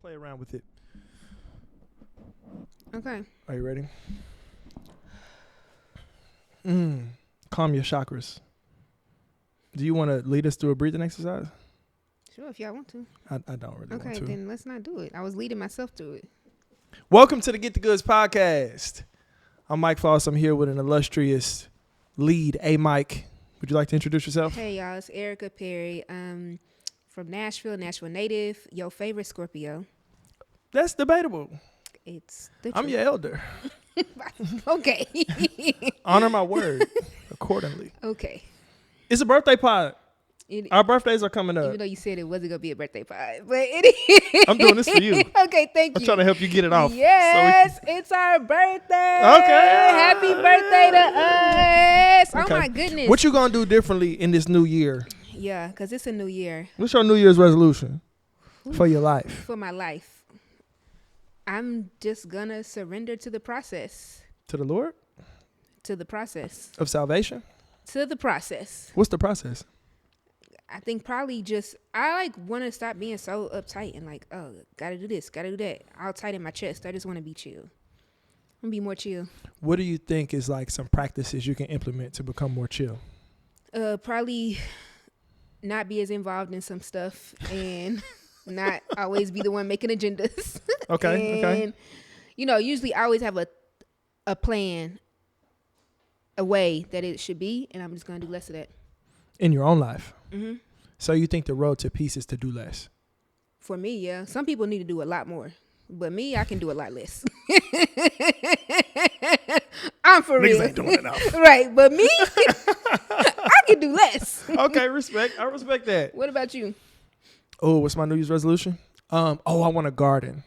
play around with it. Okay. Are you ready? Calm your chakras. Do you want to lead us through a breathing exercise? Sure, if y'all want to. I don't really want to. Okay, then let's not do it. I was leading myself through it. Welcome to the Get the Goods podcast. I'm Mike Floss. I'm here with an illustrious lead. Hey, Mike, would you like to introduce yourself? Hey, y'all. It's Erica Perry. From Nashville native. Your favorite Scorpio. That's debatable. It's the I'm truth. your elder. Okay. Honor my word accordingly. Okay. It's a birthday pod. Our birthdays are coming up. Even though you said it wasn't going to be a birthday pie. But it is. I'm doing this for you. Okay, thank you. I'm trying to help you get it off. Yes, it's our birthday. Okay. Happy birthday to us. Okay. Oh, my goodness. What you going to do differently in this new year? Yeah, because it's a new year. What's your New Year's resolution for your life? For my life. I'm just going to surrender to the process. To the Lord? To the process. Of salvation? To the process. What's the process? I think probably just, I want to stop being so uptight and oh, gotta do this, gotta do that. I'll tighten my chest. I just want to be chill. I'm going to be more chill. What do you think is some practices you can implement to become more chill? Probably not be as involved in some stuff and not always be the one making agendas. Okay. And, usually I always have a plan, a way that it should be, and I'm just going to do less of that. In your own life? Mm-hmm. So you think the road to peace is to do less? For me, yeah. Some people need to do a lot more. But me, I can do a lot less. I'm for real. Niggas ain't doing enough. Right, but me, I can do less. Okay, respect. I respect that. What about you? Oh, what's my New Year's resolution? I want a garden.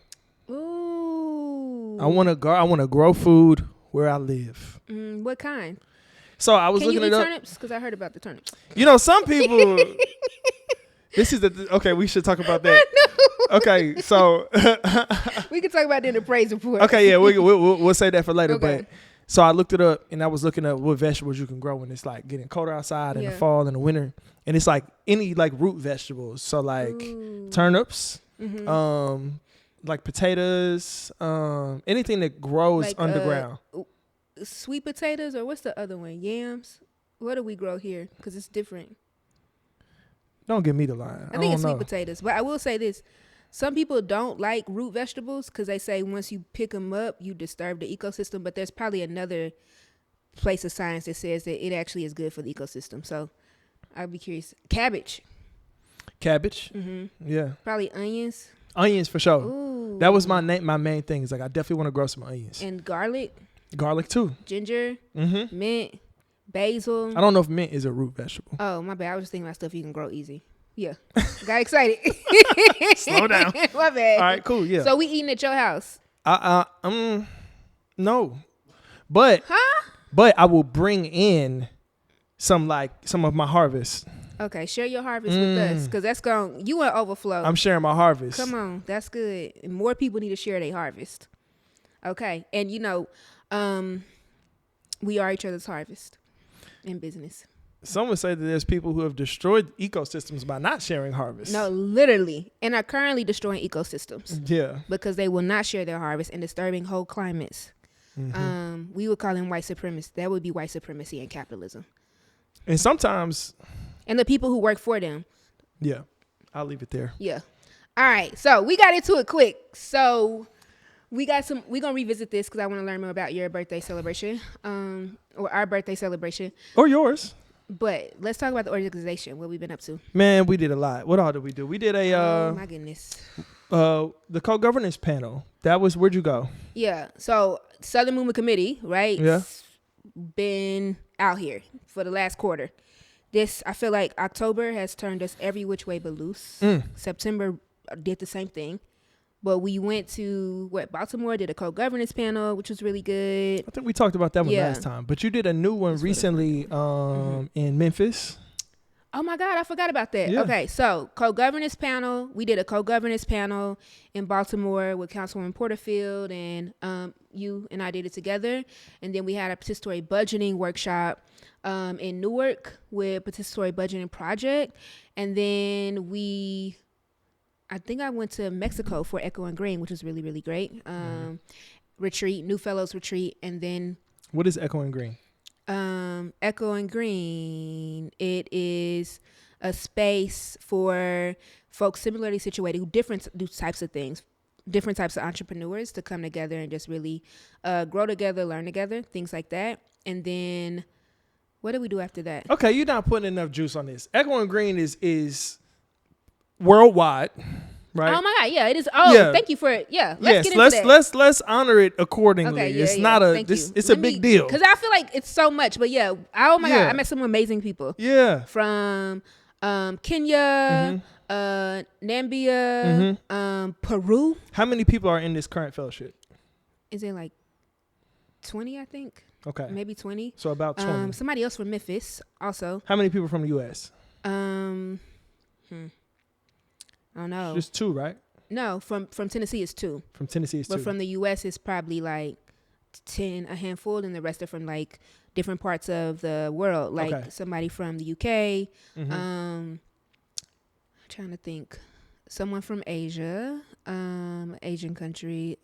Ooh. I want to grow food where I live. What kind? So I was looking at up. Turnips? Because I heard about the turnips. Some people. This is okay. We should talk about that. Okay, so we can talk about that in the praise report. Okay, yeah, we'll say that for later. Okay. But so I looked it up, and I was looking up what vegetables you can grow when it's getting colder outside in the fall and the winter, and it's any root vegetables. So turnips, potatoes, anything that grows underground. Sweet potatoes, or what's the other one? Yams. What do we grow here? Because it's different. Don't give me the line. I think it's sweet potatoes. But I will say this. Some people don't like root vegetables because they say once you pick them up, you disturb the ecosystem. But there's probably another place of science that says that it actually is good for the ecosystem. So I'd be curious. Cabbage. Mm-hmm. Yeah. Probably onions. Onions for sure. Ooh. That was my main thing. Is I definitely want to grow some onions. And garlic. Garlic too. Ginger. Mint. Basil. I don't know if mint is a root vegetable. Oh, my bad. I was just thinking about stuff you can grow easy. Yeah. Got excited. Slow down. My bad. All right, cool. Yeah. So we eating at your house? No. But I will bring in some of my harvest. Okay, share your harvest with us because that's you want overflow. I'm sharing my harvest. Come on, that's good. And more people need to share their harvest. Okay, and we are each other's harvest in business. Some would say that there's people who have destroyed ecosystems by not sharing harvest. No, literally, and are currently destroying ecosystems. Yeah, because they will not share their harvest and disturbing whole climates. We would call them white supremacy. That would be white supremacy and capitalism. And sometimes. And the people who work for them. Yeah, I'll leave it there. Yeah. All right. So we got into it quick. So we're going to revisit this because I want to learn more about your birthday celebration, or our birthday celebration. Or yours. But let's talk about the organization, what we've been up to. Man, we did a lot. What all did we do? We did oh, my goodness. The co-governance panel. Where'd you go? Yeah. So Southern Movement Committee, right? Yeah. Been out here for the last quarter. I feel like October has turned us every which way but loose. September did the same thing. But we went to Baltimore, did a co-governance panel, which was really good. I think we talked about that one last time. But you did a new one recently in Memphis. Oh my God, I forgot about that. Yeah. Okay, so co-governance panel. We did a co-governance panel in Baltimore with Councilwoman Porterfield, and you and I did it together. And then we had a participatory budgeting workshop in Newark with participatory budgeting project. And then I think I went to Mexico for Echo and Green, which was really, really great. Retreat, New Fellows Retreat, and then what is Echo and Green? Echo and Green, it is a space for folks similarly situated who do types of things, different types of entrepreneurs to come together and just really grow together, learn together, things like that. And then what do we do after that? Okay, you're not putting enough juice on this. Echo and Green is worldwide, right? Oh my God, yeah, it is. Oh, yeah. Thank you for it. Yeah, let's get into that. Let's honor it accordingly. Okay, it's not a it's a big deal. Because I feel like it's so much, but yeah, oh my God, I met some amazing people. Yeah, from Kenya, Nambia, Peru. How many people are in this current fellowship? Is it like 20? I think. Okay, maybe 20. So about 20. Somebody else from Memphis also. How many people from the U.S.? I don't know. Just 2, right? No, from Tennessee it's 2. From Tennessee it's 2. But from the U.S. it's probably like 10, a handful, and the rest are from like different parts of the world. Like somebody from the UK. Trying to think. Someone from Asia, Asian country.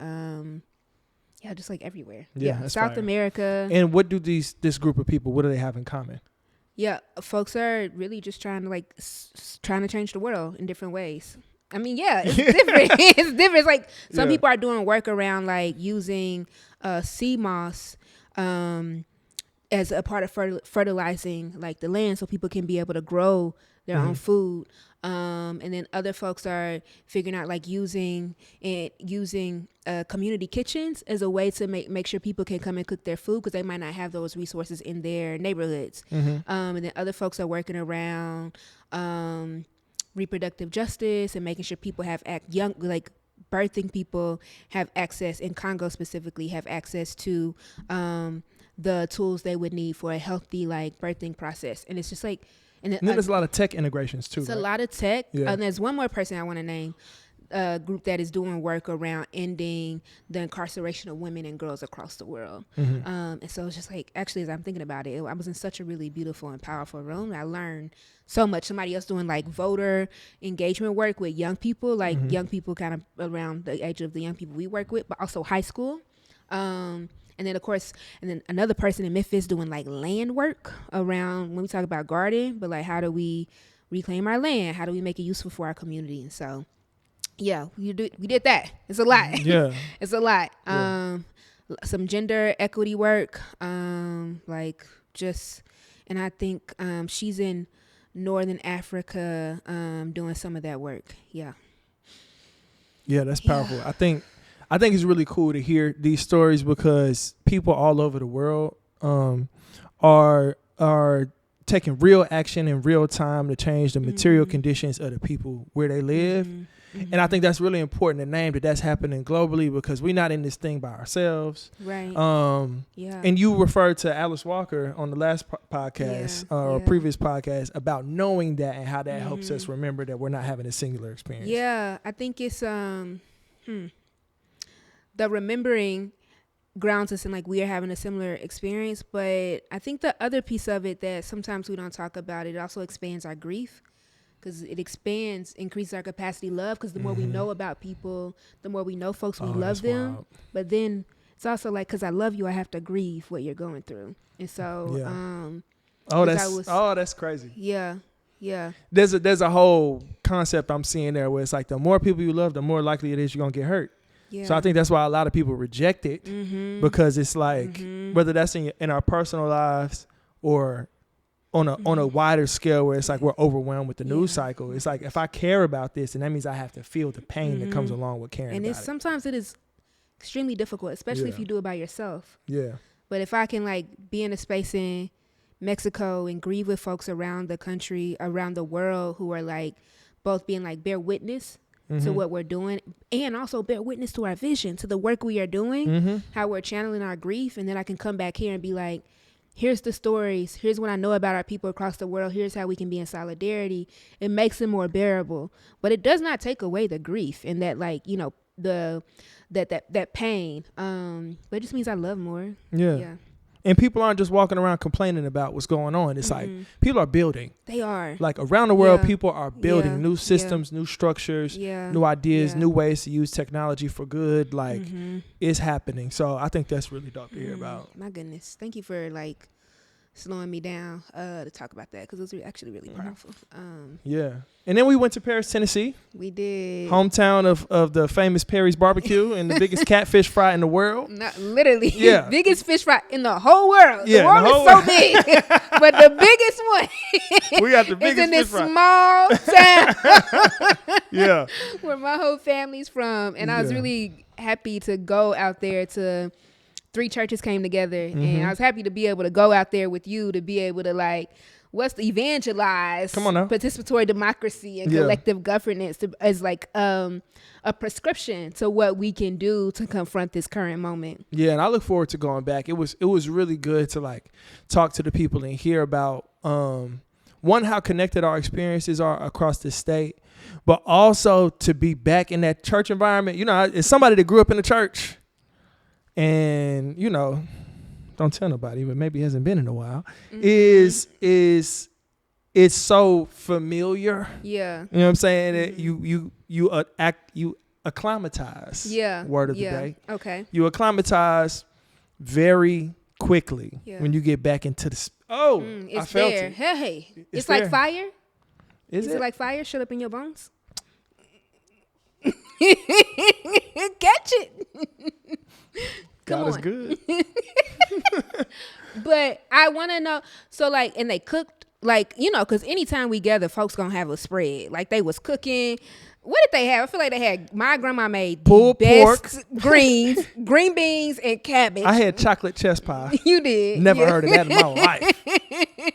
Yeah, just like everywhere. Yeah, South fire. America. And what do this group of people, what do they have in common? Yeah, folks are really just trying to trying to change the world in different ways. I mean, yeah, it's different. It's different. It's like some people are doing work around like using sea moss as a part of fertilizing like the land so people can be able to grow their own food. And then other folks are figuring out like using community kitchens as a way to make sure people can come and cook their food because they might not have those resources in their neighborhoods. And then other folks are working around reproductive justice and making sure people have birthing people have access, in Congo specifically, have access to the tools they would need for a healthy like birthing process. And it's just like, and then there's a lot of tech integrations too. It's a lot of tech. And there's one more person I want to name, a group that is doing work around ending the incarceration of women and girls across the world. And so it's just like, actually, as I'm thinking about it, I was in such a really beautiful and powerful room. I learned so much. Somebody else doing like voter engagement work with young people, like young people kind of around the age of the young people we work with, but also high school. And then, of course, another person in Memphis doing like land work around when we talk about garden, but like how do we reclaim our land? How do we make it useful for our community? And so, yeah, we did that. It's a lot. Yeah. It's a lot. Yeah. Some gender equity work, and I think she's in Northern Africa doing some of that work. Yeah. Yeah, that's powerful. I think it's really cool to hear these stories because people all over the world are taking real action in real time to change the material conditions of the people where they live. And I think that's really important to name that's happening globally because we're not in this thing by ourselves. Right. And you referred to Alice Walker on the last podcast or previous podcast about knowing that and how that helps us remember that we're not having a singular experience. Yeah, I think it's the remembering grounds us in like we are having a similar experience, but I think the other piece of it that sometimes we don't talk about, it also expands our grief because it increases our capacity to love because the more we know about people, the more we know folks, we love them. Wild. But then it's also like, because I love you, I have to grieve what you're going through. And so, that's crazy. Yeah. Yeah. There's a whole concept I'm seeing there where it's like the more people you love, the more likely it is you're going to get hurt. Yeah. So I think that's why a lot of people reject it because it's like whether that's in our personal lives or on a wider scale where it's like we're overwhelmed with the news cycle. It's like if I care about this, and that means I have to feel the pain that comes along with caring about it. Sometimes it is extremely difficult, especially if you do it by yourself. Yeah. But if I can like be in a space in Mexico and grieve with folks around the country, around the world who are like both being like bear witness to what we're doing and also bear witness to our vision, to the work we are doing, how we're channeling our grief. And then I can come back here and be like, here's the stories. Here's what I know about our people across the world. Here's how we can be in solidarity. It makes it more bearable, but it does not take away the grief and that like, you know, that pain. But it just means I love more. Yeah. And people aren't just walking around complaining about what's going on. It's like people are building. They are. Like around the world, people are building new systems, new structures, new ideas, new ways to use technology for good. Like it's happening. So I think that's really dope to hear about. My goodness. Thank you for like slowing me down to talk about that because it was actually really powerful. Yeah. And then we went to Paris, Tennessee. We did. Hometown of the famous Perry's barbecue and the biggest catfish fry in the world. Not literally. Yeah. Biggest fish fry in the whole world. Yeah, the world is so big. But the biggest one we got the biggest is in this fish fry. small town. Yeah. Where my whole family's from. And I was really happy to go out there to 3 churches came together. And I was happy to be able to go out there with you to be able to like evangelize participatory democracy and collective governance as like a prescription to what we can do to confront this current moment. Yeah, and I look forward to going back. It was really good to like talk to the people and hear about one, how connected our experiences are across the state, but also to be back in that church environment. You know, as somebody that grew up in the church and, you know, don't tell nobody, but maybe hasn't been in a while, is it's so familiar. Yeah. You know what I'm saying? That you acclimatize. Yeah. Word of the day. Okay. You acclimatize very quickly when you get back into the I felt there. it. Hey. It's like fire. Is it like fire? Shut up in your bones. Catch it. God is good. But I want to know, so like, and they cooked, like, you know, because anytime we gather, folks gonna have a spread. Like they was cooking. What did they have? I feel like they had, my grandma made pulled pork, green beans, and cabbage. I had chocolate chess pie. You did. Never heard of that in my life.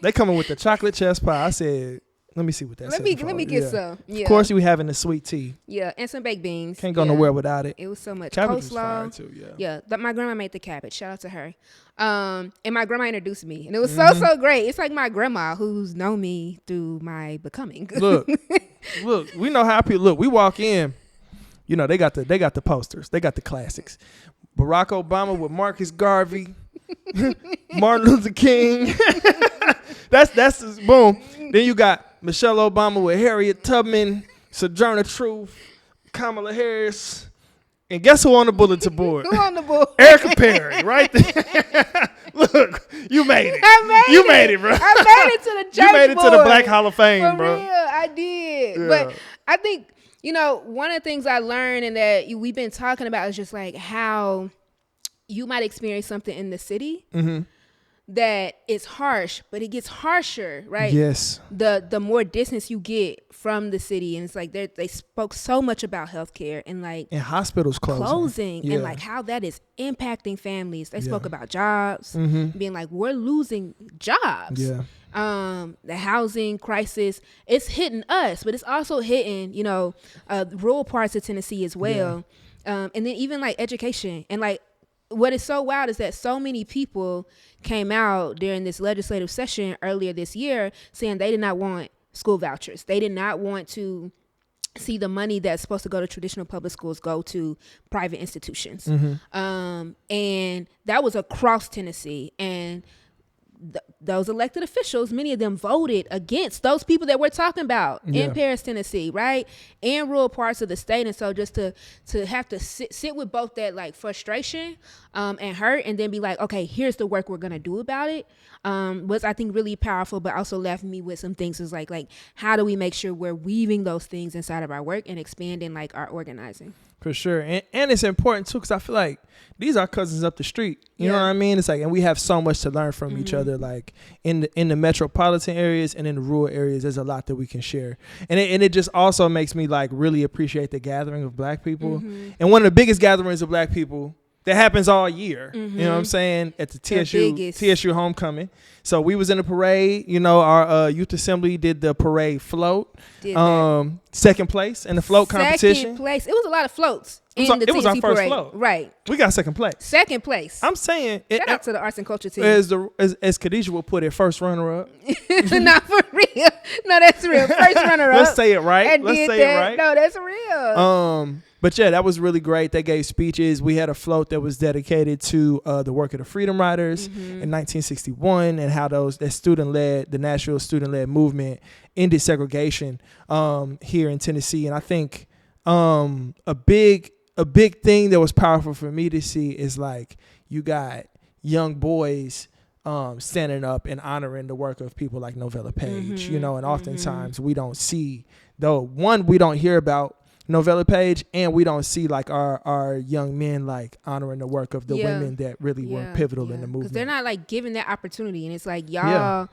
They coming with the chocolate chess pie. I said, let me see what that Let me get some. Yeah. Of course, we having the sweet tea. Yeah, and some baked beans. Can't go nowhere without it. It was so much cabbage coleslaw. Was fire too, yeah. My grandma made the cabbage. Shout out to her. And my grandma introduced me, and it was so great. It's like my grandma who's known me through my becoming. Look, we know how people look. We walk in, you know, they got the posters, they got the classics. Barack Obama with Marcus Garvey, Martin Luther King. that's boom. Then you got Michelle Obama with Harriet Tubman, Sojourner Truth, Kamala Harris. And guess who on the bulletin board? Who on the board? Erica Perry, right there. Look, you made it. You made it, bro. I made it to the church You made it to the Black Hall of Fame, For bro. real, I did. Yeah. But I think, you know, one of the things I learned and that we've been talking about is just like how you might experience something in the city that is harsh, but it gets harsher, right? Yes. The more distance you get from the city, and it's like they spoke so much about healthcare and like and hospitals closing and like how that is impacting families. They spoke about jobs, being like we're losing jobs. Yeah. The housing crisis, it's hitting us, but it's also hitting, you know, rural parts of Tennessee as well. Yeah. And then even like education and like what is so wild is that so many people came out during this legislative session earlier this year saying they did not want school vouchers. They did not want to see the money that's supposed to go to traditional public schools go to private institutions. And that was across Tennessee. And those elected officials, many of them voted against those people that we're talking about in Paris, Tennessee, right? In rural parts of the state. And so just to have to sit with both that like frustration and hurt and then be like, okay, here's the work we're going to do about it was I think really powerful, but also left me with some things is like how do we make sure we're weaving those things inside of our work and expanding like our organizing? For sure. And it's important too, because I feel like these are cousins up the street. You know what I mean? It's like, and we have so much to learn from each other, like in the metropolitan areas and in the rural areas, there's a lot that we can share. And it just also makes me like really appreciate the gathering of Black people. And one of the biggest gatherings of Black people that happens all year, you know what I'm saying, at the TSU homecoming. So we was in the parade, you know, our youth assembly did the parade float, second place in the float competition. Second place. It was a lot of floats in the it was our TSU first parade. float. Right. We got second place. Second place. I'm saying. Shout out to the arts and culture team. As Khadijah would put it, first runner-up. Not for real. No, that's real. First runner-up. Let's say it right. Let's say it right. No, that's real. But yeah, that was really great. They gave speeches. We had a float that was dedicated to the work of the Freedom Riders in 1961 and how the national student-led movement ended segregation here in Tennessee. And I think a big thing that was powerful for me to see is like you got young boys standing up and honoring the work of people like Novella Page, and oftentimes we don't see, we don't hear about Novella Page, and we don't see like our young men like honoring the work of the women that really were pivotal in the movement. 'Cause they're not like given that opportunity, and it's like y'all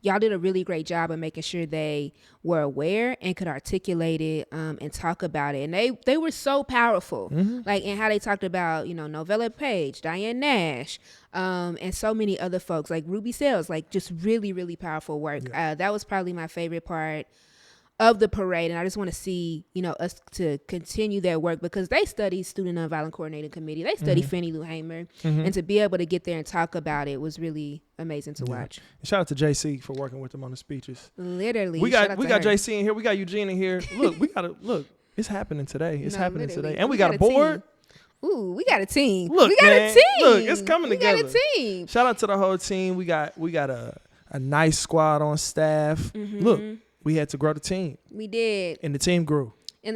did a really great job of making sure they were aware and could articulate it and talk about it. And they were so powerful, like in how they talked about, Novella Page, Diane Nash, and so many other folks like Ruby Sales, like just really, really powerful work. That was probably my favorite part of the parade, and I just want to see us to continue their work, because they study Student Nonviolent Coordinating Committee, they study Fannie Lou Hamer, and to be able to get there and talk about it was really amazing to watch. And shout out to JC for working with them on the speeches. Literally, we got JC in here, we got Eugene in here. Look, it's happening today. It's happening today, and we got a board. Ooh, we got a team. Look, we got a team. Look, it's coming together. We got a team. Shout out to the whole team. We got a nice squad on staff. Look. We had to grow the team. We did. And the team grew. And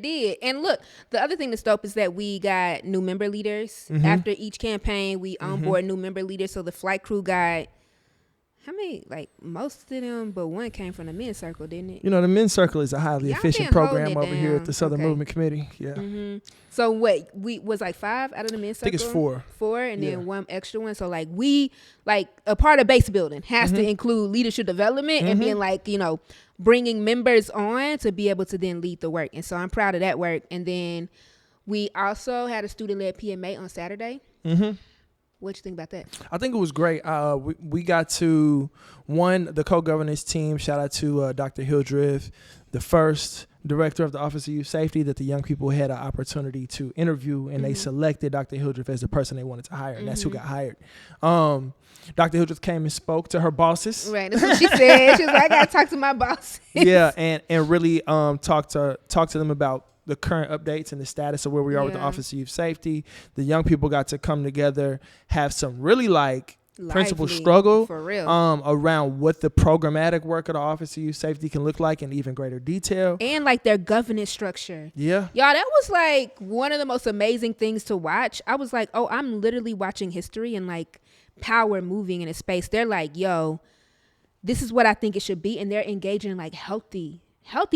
did. And look, the other thing that's dope is that we got new member leaders. After each campaign, we onboard new member leaders. So the flight crew got, how many, like most of them, but one came from the men's circle, didn't it? The men's circle is a highly efficient program over here at the Southern Movement Committee. Yeah. So what, we was like 5 out of the men's circle? I think it's 4. 4 and then one extra one. So like a part of base building has to include leadership development and being like, bringing members on to be able to then lead the work. And so I'm proud of that work. And then we also had a student-led PMA on Saturday. What you think about that? I think it was great. We got to the co-governance team. Shout out to Dr. Hildreth, the first director of the Office of Youth Safety that the young people had an opportunity to interview, and they selected Dr. Hildreth as the person they wanted to hire, and that's who got hired. Dr. Hildreth came and spoke to her bosses. Right, that's what she said. She was like, I got to talk to my bosses. Yeah, and really talk to them about the current updates and the status of where we are with the Office of Youth Safety. The young people got to come together, have some really principal struggle for real around what the programmatic work of the Office of Youth Safety can look like in even greater detail. And like their governance structure. Yeah. Y'all, that was like one of the most amazing things to watch. I was like, oh, I'm literally watching history and like power moving in a space. They're like, yo, this is what I think it should be. And they're engaging in like healthy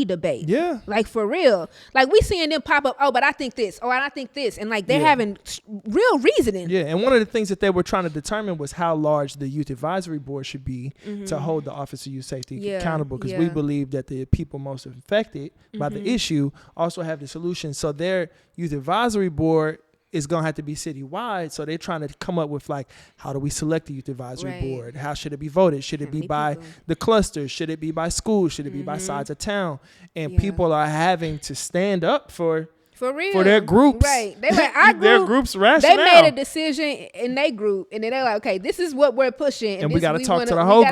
debate. Yeah. Like for real. Like we seeing them pop up, oh, but I think this, and I think this. And like they're having real reasoning. Yeah. And one of the things that they were trying to determine was how large the Youth Advisory Board should be to hold the Office of Youth Safety accountable. Because we believe that the people most affected by the issue also have the solution. So their Youth Advisory Board is going to have to be citywide. So they're trying to come up with like, how do we select the Youth Advisory Board? How should it be voted? Should it be by the clusters? Should it be by schools? Should it be by sides of town? And people are having to stand up for real. For their groups. Right. They like, our group, their group's rationale. They made a decision in their group, and then they're like, okay, this is what we're pushing. And we got to talk to the whole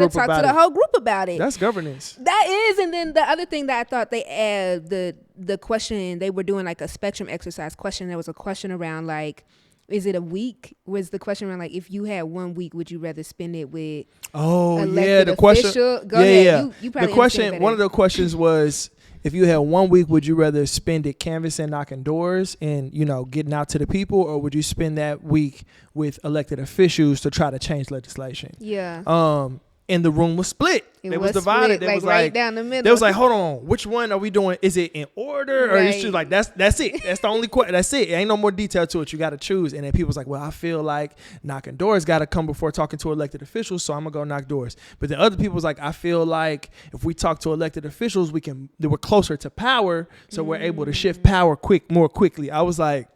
group about it. That's governance. That is. And then the other thing that I thought they added, the question, they were doing like a spectrum exercise question. There was a question around like, is it a week? Was the question around like, if you had 1 week, would you rather spend it with the question. Go ahead. You probably the question. One of the questions was, if you had 1 week, would you rather spend it canvassing, knocking doors, and getting out to the people, or would you spend that week with elected officials to try to change legislation? Yeah. And the room was split. It was divided. Split, was right down the middle. They was like, hold on, which one are we doing? Is it in order, or is it like that's it? That's the only question. That's it. Ain't no more detail to it. You got to choose. And then people was like, well, I feel like knocking doors got to come before talking to elected officials, so I'm gonna go knock doors. But the other people was like, I feel like if we talk to elected officials, we're closer to power, so we're able to shift power more quickly. I was like,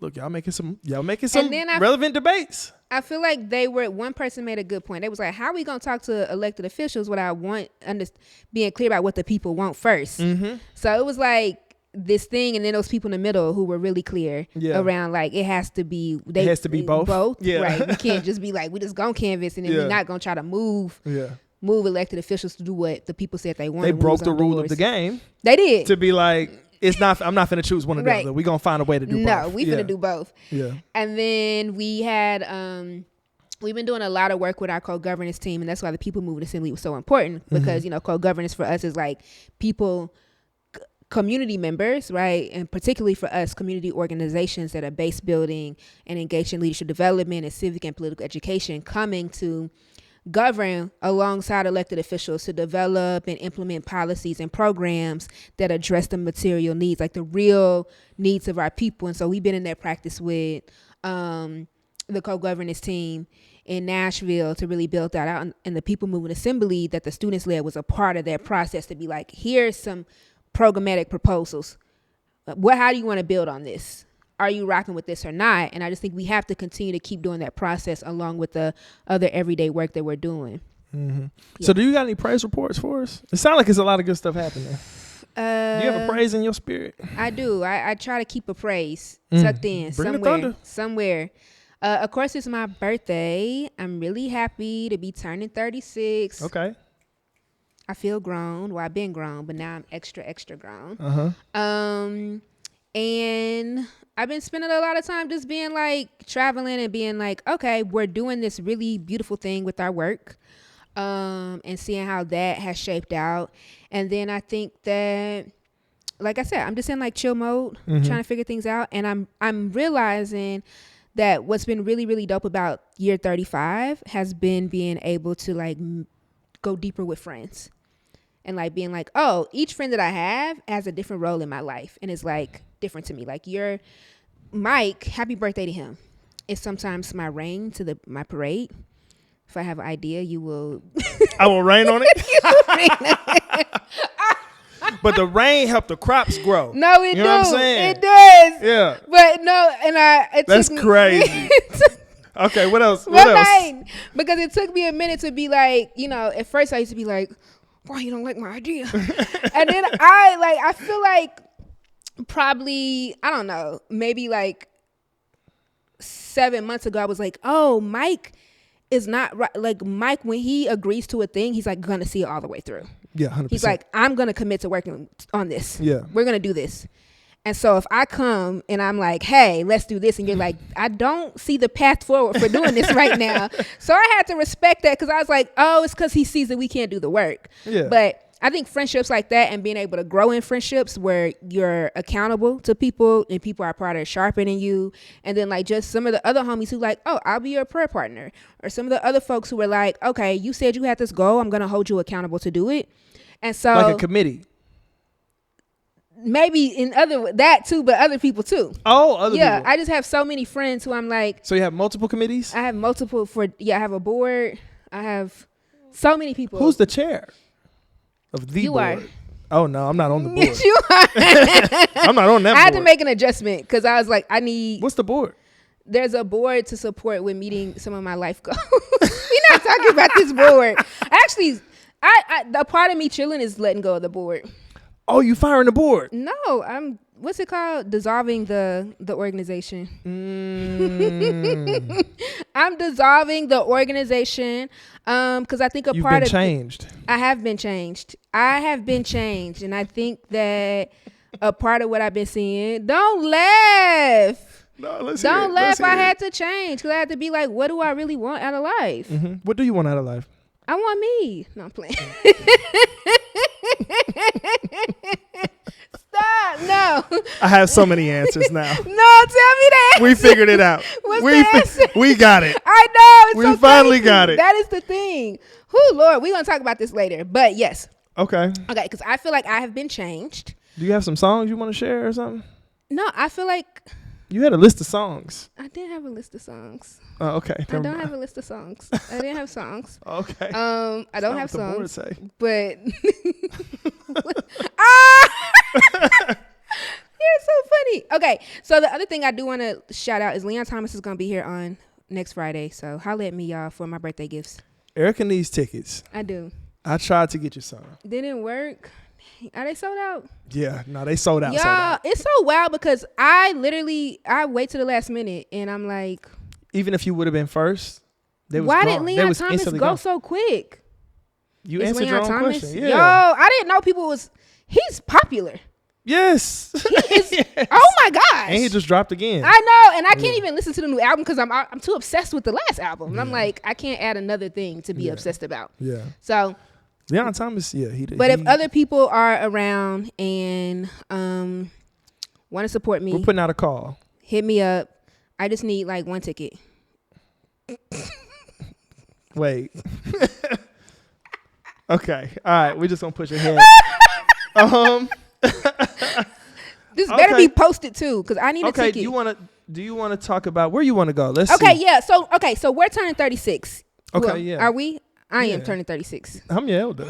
look, y'all making some relevant debates. I feel like one person made a good point. They was like, how are we going to talk to elected officials without being clear about what the people want first? So it was like this thing, and then those people in the middle who were really clear around like, it has to be both. Yeah. Right. We can't just be like, we just going to canvas and then we're not going to try to move elected officials to do what the people said they wanted. They broke the rule of the game. They did. To be like, It's not. I'm not finna choose one or the other. We gonna find a way to do both. No, we finna do both. Yeah. And then we had we've been doing a lot of work with our co-governance team, and that's why the People Movement Assembly was so important, because you know, co-governance for us is like people, community members, right? And particularly for us, community organizations that are base building and engaged in leadership development and civic and political education, coming to govern alongside elected officials to develop and implement policies and programs that address the material needs, like the real needs of our people. And so we've been in that practice with the co-governance team in Nashville to really build that out. And the People Movement Assembly that the students led was a part of that process to be like, here's some programmatic proposals. How do you want to build on this? Are you rocking with this or not? And I just think we have to continue to keep doing that process along with the other everyday work that we're doing. Mm-hmm. Yeah. So do you got any praise reports for us? It sounds like it's a lot of good stuff happening. Do you have a praise in your spirit? I do. I try to keep a praise tucked in somewhere. Of course, it's my birthday. I'm really happy to be turning 36. Okay. I feel grown. Well, I've been grown, but now I'm extra grown. And I've been spending a lot of time just being like traveling and being like, okay, we're doing this really beautiful thing with our work, and seeing how that has shaped out. And then I think that, like I said, I'm just in like chill mode, trying to figure things out. And I'm realizing that what's been really, really dope about year 35 has been being able to like go deeper with friends. And like being like, oh, each friend that I have has a different role in my life. And it's like different to me. Like your Mike, happy birthday to him. It's sometimes my rain to my parade. If I have an idea, you will. I will rain on it. But the rain helped the crops grow. No, it you know what I'm saying? It does. Yeah. But no, and that's crazy. Okay, what else? What else? Because it took me a minute to be like, you know, at first I used to be like, why you don't like my idea? And then I feel like probably, I don't know, maybe like 7 months ago, I was like, oh, Mike is not right. Like Mike, when he agrees to a thing, he's like going to see it all the way through. Yeah, 100%. He's like, I'm going to commit to working on this. Yeah. We're going to do this. And so if I come and I'm like, hey, let's do this. And you're like, I don't see the path forward for doing this right now. So I had to respect that, because I was like, oh, it's because he sees that we can't do the work. Yeah. But I think friendships like that and being able to grow in friendships where you're accountable to people and people are part of sharpening you. And then like just some of the other homies who like, oh, I'll be your prayer partner. Or some of the other folks who were like, okay, you said you had this goal. I'm going to hold you accountable to do it. And so like a committee. Maybe in that too, but other people too. Oh, other people. Yeah, I just have so many friends who I'm like. So you have multiple committees? I have multiple I have a board. I have so many people. Who's the chair of the board? Are. Oh no, I'm not on the board. Yes, you are. I'm not on that board. I had to make an adjustment because I was like, I need. What's the board? There's a board to support with meeting some of my life goals. We're not talking about this board. Actually, the part of me chilling is letting go of the board. Oh, you firing the board? No, I'm. What's it called? Dissolving the organization. I'm dissolving the organization because I think You've part been of changed. I have been changed. And I think that a part of what I've been seeing. Don't laugh. No, let's Don't laugh. I had to to change because I had to be like, what do I really want out of life? Mm-hmm. What do you want out of life? I want me. No, I'm playing. Stop. No. I have so many answers now. No, tell me the answer. We figured it out. What's the answer? We got it. I know. It's we so finally crazy. got it. That is the thing. Whoo, Lord. We're going to talk about this later. But yes. Okay. Okay, because I feel like I have been changed. Do you have some songs you want to share or something? No, I feel like... You had a list of songs. I didn't have a list of songs. Oh, okay. I don't have a list of songs. I didn't have songs. Okay. I don't have songs. What the board say. But you're so funny. Okay, so the other thing I do want to shout out is Leon Thomas is going to be here on next Friday. So holla at me, y'all, for my birthday gifts. Erica needs tickets. I do. I tried to get you some. Didn't work. Are they sold out? Yeah, no, they sold out. Y'all, it's so wild because I wait to the last minute and I'm like, even if you would have been first, they was why gone. did Leon Thomas go so quick? You answered your own question. Yeah. Yo, I didn't know he's popular. Yes. Yes. Oh my gosh. And he just dropped again. I know, and I can't even listen to the new album because I'm too obsessed with the last album. And I'm like, I can't add another thing to be obsessed about. Yeah. So Leon Thomas, he did. But if other people are around and want to support me, we're putting out a call. Hit me up. I just need like one ticket. Wait. Okay. All right. We're just gonna push ahead. This better be posted too, because I need a ticket. Do you wanna talk about where you wanna go? Let's see. Yeah. So we're turning 36. Okay. Well, yeah. Are we? I am turning 36. I'm your elder.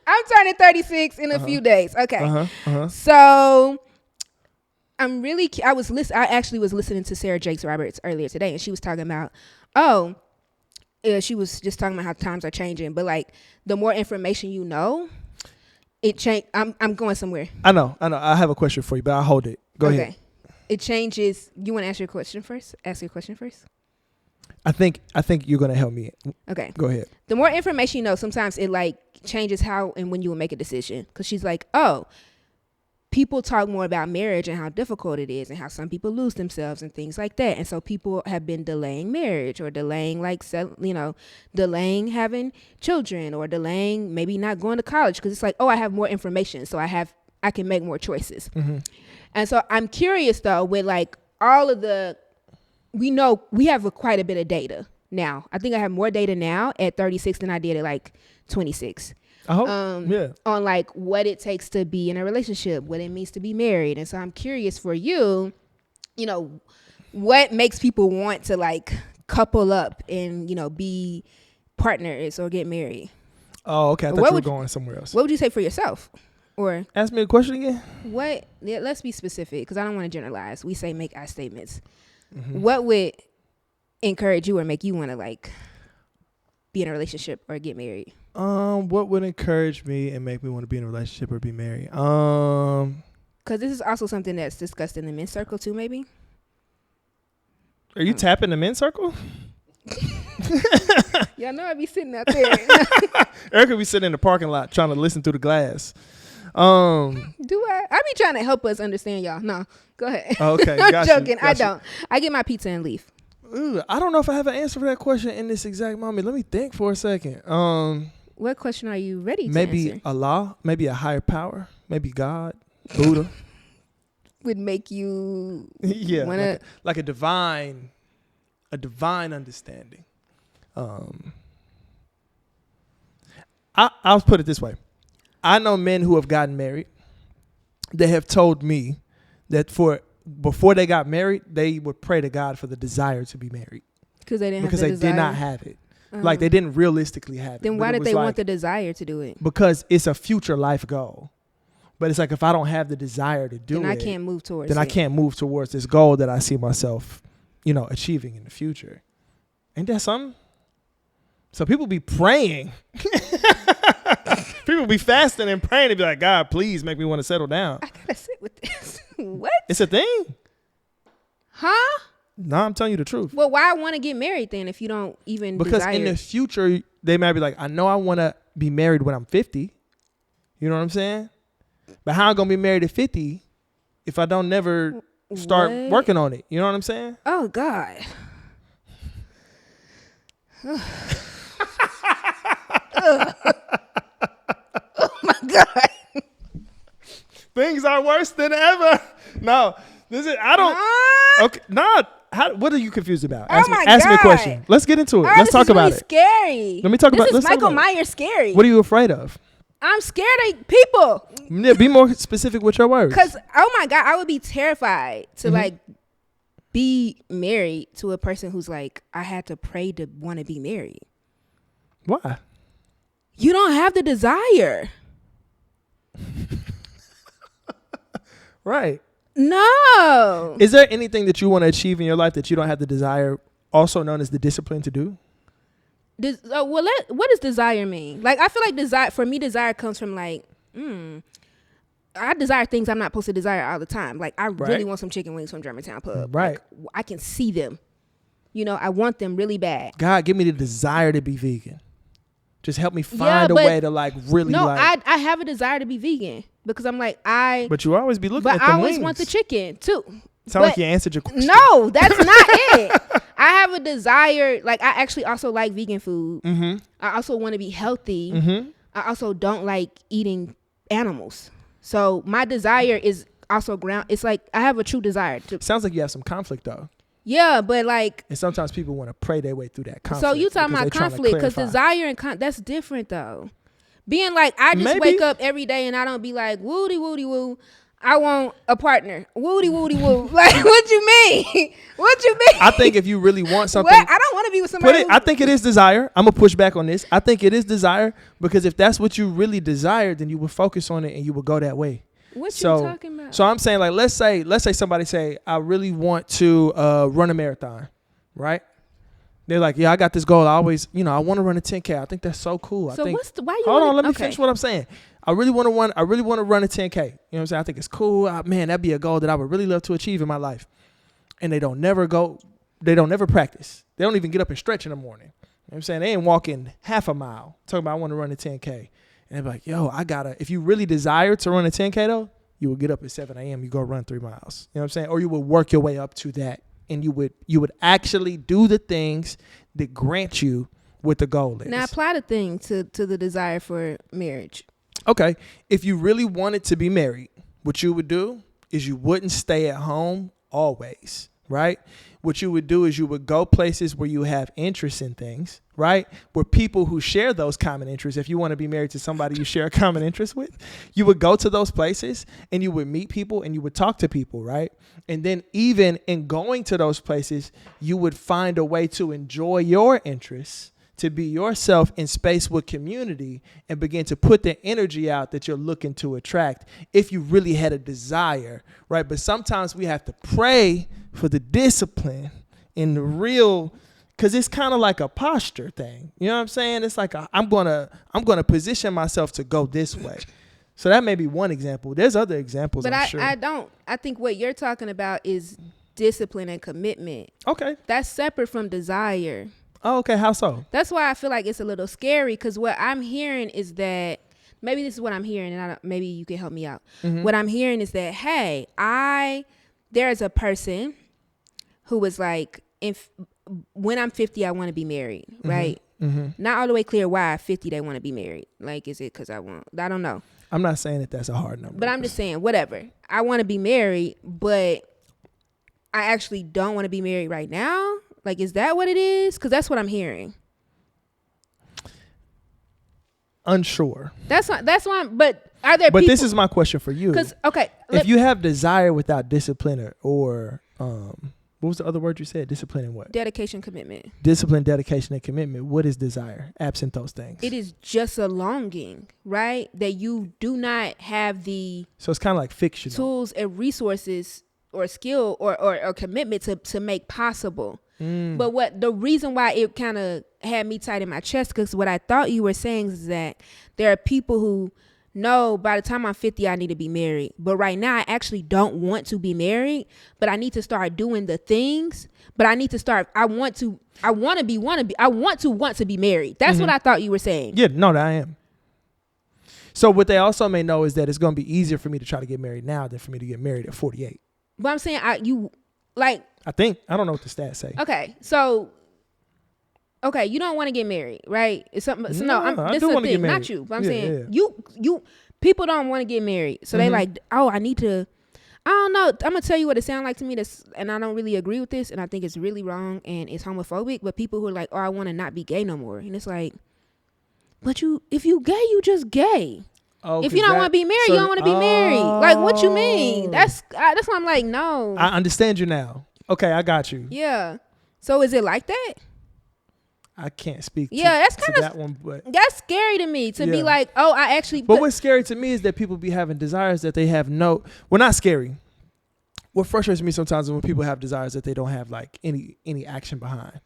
I'm turning 36 in a few days. Okay. So I actually was listening to Sarah Jakes Roberts earlier today, and she was talking about, she was just talking about how times are changing, but like the more information you know, it change. I'm going somewhere. I know. I have a question for you, but I'll hold it. Go ahead. It changes. You want to ask your question first? Ask your question first. I think you're gonna help me. Okay. Go ahead. The more information you know, sometimes it like changes how and when you will make a decision. Because she's like, people talk more about marriage and how difficult it is and how some people lose themselves and things like that. And so people have been delaying marriage or delaying delaying having children or delaying maybe not going to college because it's like, I have more information, so I can make more choices. Mm-hmm. And so I'm curious though, with like all of we have quite a bit of data now. I think I have more data now at 36 than I did at like 26. On like what it takes to be in a relationship, what it means to be married. And so I'm curious for you, what makes people want to like couple up and, be partners or get married? Oh, okay. I thought you were going somewhere else. What would you say for yourself? Or ask me a question again. Let's be specific because I don't want to generalize. We say make our statements. Mm-hmm. What would encourage you or make you want to like be in a relationship or get married? What would encourage me and make me want to be in a relationship or be married? Because this is also something that's discussed in the men's circle too, maybe. Are you tapping the men's circle? Y'all know I be sitting out there. Erica be sitting in the parking lot trying to listen through the glass. Do I? I be trying to help us understand y'all. No, go ahead. Okay, I'm joking. I don't. I get my pizza and leave. Ooh, I don't know if I have an answer for that question in this exact moment. Let me think for a second. What question are you ready to maybe answer? Allah, maybe a higher power, maybe God, Buddha. Would make you like a divine understanding. I'll put it this way. I know men who have gotten married. They have told me that before they got married, they would pray to God for the desire to be married. Because they did not have it. Like they didn't realistically have it. Then why did they want the desire to do it? Because it's a future life goal. But it's like if I don't have the desire to do it, then I can't move towards I can't move towards this goal that I see myself, achieving in the future. Ain't that something? So people be praying. People be fasting and praying to be like, God, please make me want to settle down. I gotta sit with this. What? It's a thing. Huh? No, I'm telling you the truth. Well, why want to get married then if you don't even Because desire? in the future, they might be like, I know I want to be married when I'm 50. You know what I'm saying? But how am I going to be married at 50 if I don't never start working on it? You know what I'm saying? Oh, God. Oh, my God. Things are worse than ever. No, I don't. Okay, no. What are you confused about? Ask me a question. Let's get into it. Let's talk about it. Scary. Let me talk about it. This is Michael Myers scary. What are you afraid of? I'm scared of people. Yeah, be more specific with your words. Because, oh my God, I would be terrified to like be married to a person who's like, I had to pray to want to be married. Why? You don't have the desire. Right. No. Is there anything that you want to achieve in your life that you don't have the desire, also known as the discipline to do? What does desire mean? Like, I feel like desire comes from like, I desire things I'm not supposed to desire all the time. Like, I really want some chicken wings from Germantown Pub. Right. Like, I can see them. I want them really bad. God, give me the desire to be vegan. Just help me find a way to like really like. I have a desire to be vegan because I'm like But you always be looking but at the I always wings. want the chicken too. Sound like you answered your question. No, that's not it. I have a desire. Like I actually also like vegan food. Mm-hmm. I also want to be healthy. Mm-hmm. I also don't like eating animals. So my desire is also ground. It's like I have a true desire to. Sounds like you have some conflict though. Yeah, but like. And sometimes people want to pray their way through that conflict. So you talking about conflict because desire and that's different though. Being like I just wake up every day and I don't be like woody woody woo. I want a partner. Woody woody woo. Like what you mean? What you mean? I think if you really want something, I don't want to be with somebody. I think it is desire. I'm gonna push back on this. I think it is desire because if that's what you really desire, then you would focus on it and you would go that way. What you talking about? So I'm saying like let's say somebody say I really want to run a marathon, right? They're like, yeah, I got this goal. I always, I want to run a 10K. I think that's so cool. So why you? Hold on, let me finish what I'm saying. I really want to run a 10K. You know what I'm saying? I think it's cool. Man, that'd be a goal that I would really love to achieve in my life. And they don't never practice. They don't even get up and stretch in the morning. You know what I'm saying? They ain't walking half a mile talking about I want to run a 10K. And they're like, yo, if you really desire to run a 10K though, you would get up at 7 a.m. You go run 3 miles. You know what I'm saying? Or you would work your way up to that. And you would actually do the things that grant you what the goal is. Now apply the thing to the desire for marriage. Okay. If you really wanted to be married, what you would do is you wouldn't stay at home always, right? What you would do is you would go places where you have interest in things, right? Where people who share those common interests, if you want to be married to somebody you share a common interest with, you would go to those places and you would meet people and you would talk to people, right? And then even in going to those places, you would find a way to enjoy your interests, to be yourself in space with community and begin to put the energy out that you're looking to attract if you really had a desire, right? But sometimes we have to pray for the discipline in the real, because it's kind of like a posture thing. You know what I'm saying? It's like I'm gonna position myself to go this way. So that may be one example. There's other examples, but I'm sure. I think what you're talking about is discipline and commitment. Okay. That's separate from desire. Oh, okay. How so? That's why I feel like it's a little scary because what I'm hearing is that maybe this is what I'm hearing and maybe you can help me out. Mm-hmm. What I'm hearing is that, hey, there's a person who was like, when I'm 50, I want to be married, right? Mm-hmm. Not all the way clear why at 50 they want to be married. Like, is it because I don't know. I'm not saying that that's a hard number. But I'm just saying, whatever. I want to be married, but I actually don't want to be married right now. Like, is that what it is? Because that's what I'm hearing. Unsure. That's why. But are there? But people, this is my question for you. Because if you have desire without discipline or what was the other word you said? Discipline and what? Dedication, commitment. Discipline, dedication, and commitment. What is desire? Absent those things. It is just a longing, right? That you do not have the. So it's kind of like fictional. Tools and resources or skill or commitment to make possible. But what the reason why it kind of had me tight in my chest, because what I thought you were saying is that there are people who know by the time I'm 50, I need to be married. But right now, I actually don't want to be married, but I need to start doing the things. But I need to start. I want to be married. That's what I thought you were saying. Yeah, no, I am. So what they also may know is that it's going to be easier for me to try to get married now than for me to get married at 48. But I'm saying I don't know what the stats say. Okay, so you don't want to get married, right? It's something. So this is the thing, not you. But I'm saying you people don't want to get married, so they like, oh, I need to. I don't know. I'm gonna tell you what it sounds like to me. And I don't really agree with this, and I think it's really wrong and it's homophobic. But people who are like, oh, I want to not be gay no more, and it's like, but if you gay, you just gay. Oh, if you don't want to be married, you don't want to be married. Like, what you mean? That's why I'm like, no. I understand you now. Okay, I got you. Yeah. So is it like that? I can't speak that's to that one, but that's scary to me to be like, oh, I actually. But what's scary to me is that people be having desires that they have well, not scary. What frustrates me sometimes is when people have desires that they don't have like any action behind.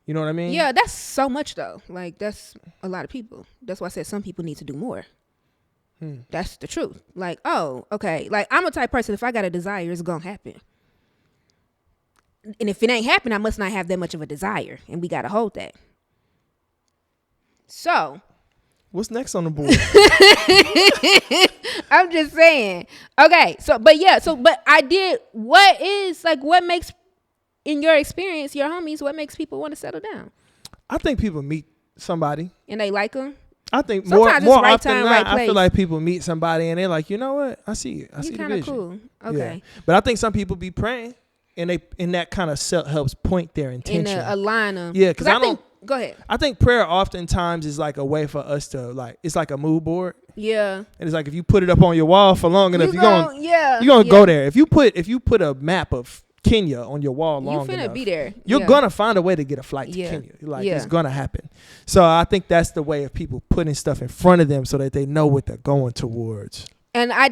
You know what I mean? Yeah, that's so much though. Like that's a lot of people. That's why I said some people need to do more. That's the truth. Like, oh, okay. Like I'm a type person. If I got a desire, it's gonna happen. And if it ain't happen, I must not have that much of a desire, and we gotta hold that. So what's next on the board? I'm just saying. Okay, so but I did. What makes, in your experience, your homies, what makes people want to settle down? I think people meet somebody and they like them. I think sometimes more right often time, than right not, I place. feel like people meet somebody and they're like, you know what? I see it. I see the vision. Cool. Okay. Yeah. But I think some people be praying and that kind of helps point their intention. And align them. Yeah, because I don't. Go ahead. I think prayer oftentimes is like a way for us to it's like a mood board. Yeah. And it's like if you put it up on your wall for long enough, you're gonna go there. If you put a map of Kenya on your wall long enough, be there. You're gonna find a way to get a flight to Kenya. It's gonna happen. So I think that's the way of people putting stuff in front of them so that they know what they're going towards. And I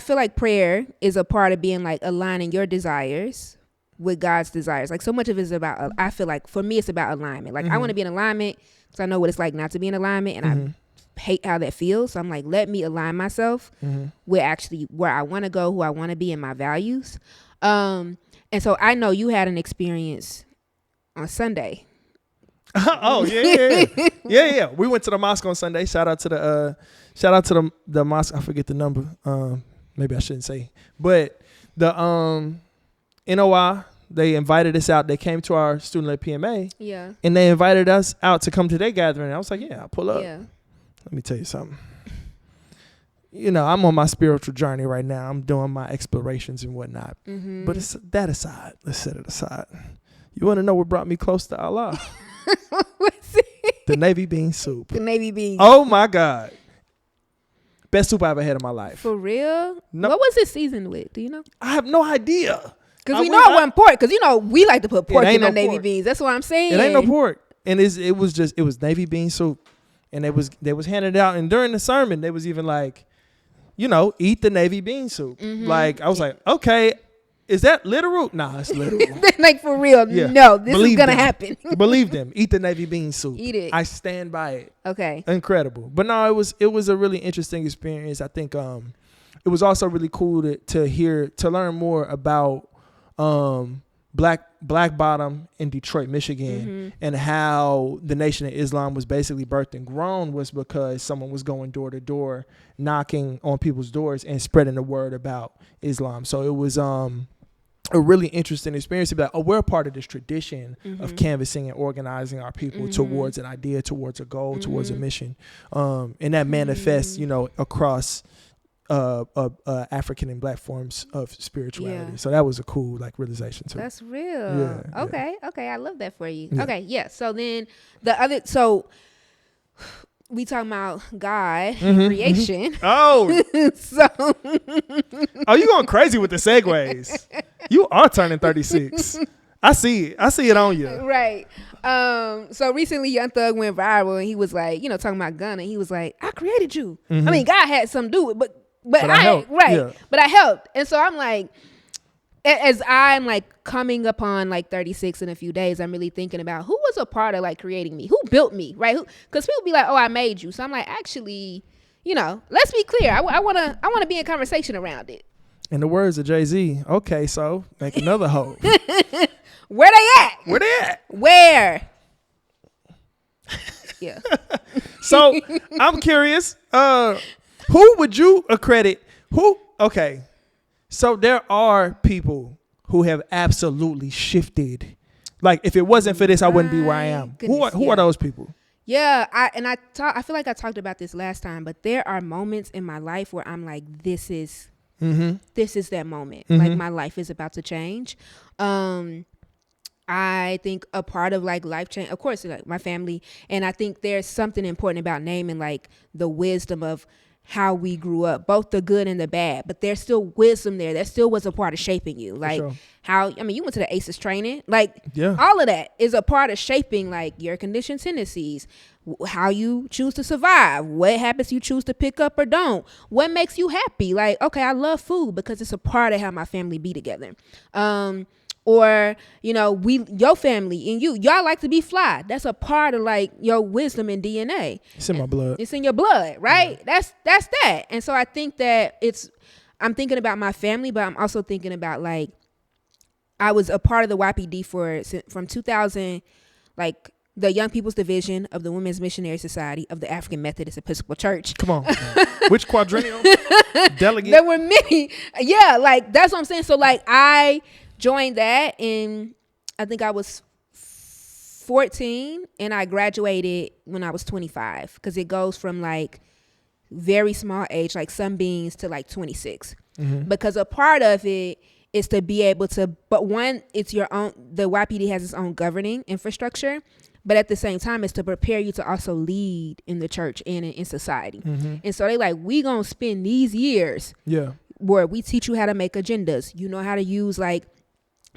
feel like prayer is a part of being like aligning your desires with God's desires. Like so much of it is about, I feel like for me, it's about alignment. Like I want to be in alignment because I know what it's like not to be in alignment, and I hate how that feels. So I'm like, let me align myself with actually where I want to go, who I want to be, and my values. And so I know you had an experience on Sunday. Oh yeah. We went to the mosque on Sunday. Shout out to the mosque. I forget the number. Maybe I shouldn't say, but the NOI, they invited us out. They came to our student-led PMA. Yeah. And they invited us out to come to their gathering. I was like, yeah, I'll pull up. Yeah. Let me tell you something. I'm on my spiritual journey right now. I'm doing my explorations and whatnot. But it's that aside. Let's set it aside. You want to know what brought me close to Allah? What's it? The Navy bean soup. The Navy beans. Oh, my God. Best soup I ever had in my life. For real? No. What was it seasoned with? Do you know? I have no idea. Because we know it wasn't pork. Because, we like to put pork in our Navy beans. That's what I'm saying. It ain't no pork. And it was Navy bean soup. And they was handed out. And during the sermon, they was even like, eat the Navy bean soup. Like, I was like, okay, is that literal? Nah, it's literal. Like, for real. Yeah. No, this is going to happen. Believe them. Eat the Navy bean soup. Eat it. I stand by it. Okay. Incredible. But no, it was a really interesting experience. I think it was also really cool to learn more about Black Bottom in Detroit, Michigan, and how the Nation of Islam was basically birthed and grown was because someone was going door to door, knocking on people's doors and spreading the word about Islam. So it was a really interesting experience to be like, oh, we're a part of this tradition of canvassing and organizing our people towards an idea, towards a goal, towards a mission, and that manifests, across African and Black forms of spirituality. So that was a cool realization too. That's real. Okay. I love that for you. Yeah. Okay, yeah. So then so we talking about God creation. Oh, so you going crazy with the segues? You are turning 36. I see it on you. Right. So recently Young Thug went viral and he was like, talking about Gunna. He was like, I created you. I mean, God had something to do with it, but I helped. Right. Yeah. But I helped. And so I'm like, as I'm coming upon 36 in a few days, I'm really thinking about who was a part of creating me, who built me, right? Because people be like, oh, I made you. So I'm like, actually, let's be clear. I want to be in conversation around it. In the words of Jay-Z, okay, so make another hoe. Where they at? Where? Yeah. So I'm curious, who would you accredit? Okay. So there are people who have absolutely shifted. If it wasn't for this, I wouldn't be where I am. Goodness, who are those people? Yeah, I feel like I talked about this last time, but there are moments in my life where I'm like, this is that moment. My life is about to change. I think a part of life change, of course, my family, and I think there's something important about naming the wisdom of how we grew up, both the good and the bad, but there's still wisdom there. That still was a part of shaping you. Sure. You went to the ACEs training, all of that is a part of shaping your conditioned tendencies, how you choose to survive, what habits you choose to pick up or don't, what makes you happy. Okay, I love food because it's a part of how my family be together. Or, your family and y'all like to be fly. That's a part of your wisdom and DNA. It's in my blood. It's in your blood, right? Yeah. That's that. And so I think that I'm thinking about my family, but I'm also thinking about I was a part of the YPD from 2000, the Young People's Division of the Women's Missionary Society of the African Methodist Episcopal Church. Come on. Which quadrennial? Delegate? There were many. Yeah, like that's what I'm saying. So like I joined that, and I think I was 14 and I graduated when I was 25, because it goes from like very small age, like some beings, to like 26. Because a part of it is to be able to, but one, it's your own, the YPD has its own governing infrastructure, but at the same time it's to prepare you to also lead in the church and in society. And so they like, we gonna spend these years where we teach you how to make agendas, you know how to use like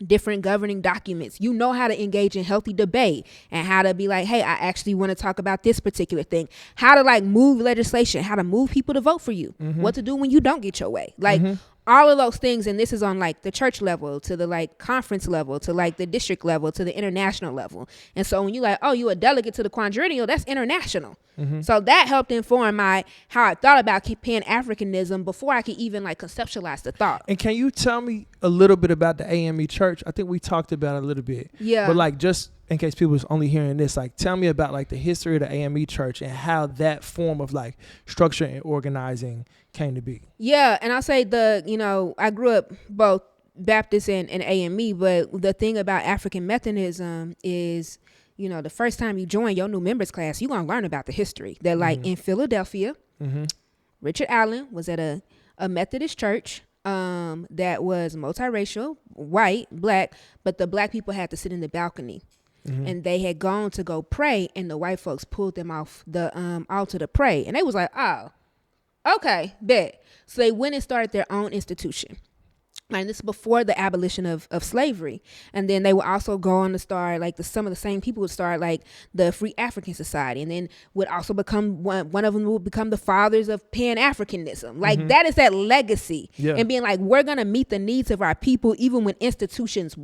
different governing documents, you know how to engage in healthy debate, and how to be like, hey, I actually want to talk about this particular thing, how to like move legislation, how to move people to vote for you, what to do when you don't get your way, like all of those things. And this is on like the church level to the like conference level to like the district level to the international level. And so when you like, oh, you a delegate to the quadrennial, that's international. So that helped inform how I thought about Pan-Africanism before I could even like conceptualize the thought. And can you tell me a little bit about the AME Church? I think we talked about it a little bit. Yeah. But like, just in case people was only hearing this, like tell me about like the history of the AME Church and how that form of like structure and organizing came to be. Yeah, and I'll say I grew up both Baptist and AME, but the thing about African Methodism is, the first time you join your new members class, you're going to learn about the history. That like in Philadelphia, Richard Allen was at a Methodist church that was multiracial, white, black, but the black people had to sit in the balcony. And they had gone to go pray, and the white folks pulled them off the altar to pray. And they was like, oh, okay, bet. So they went and started their own institution. And this is before the abolition of slavery. And then they would also go on to start, like some of the same people would start like the Free African Society. And then would also become, one of them would become the fathers of Pan-Africanism. Like that is that legacy. And being like, we're going to meet the needs of our people, even when the institutions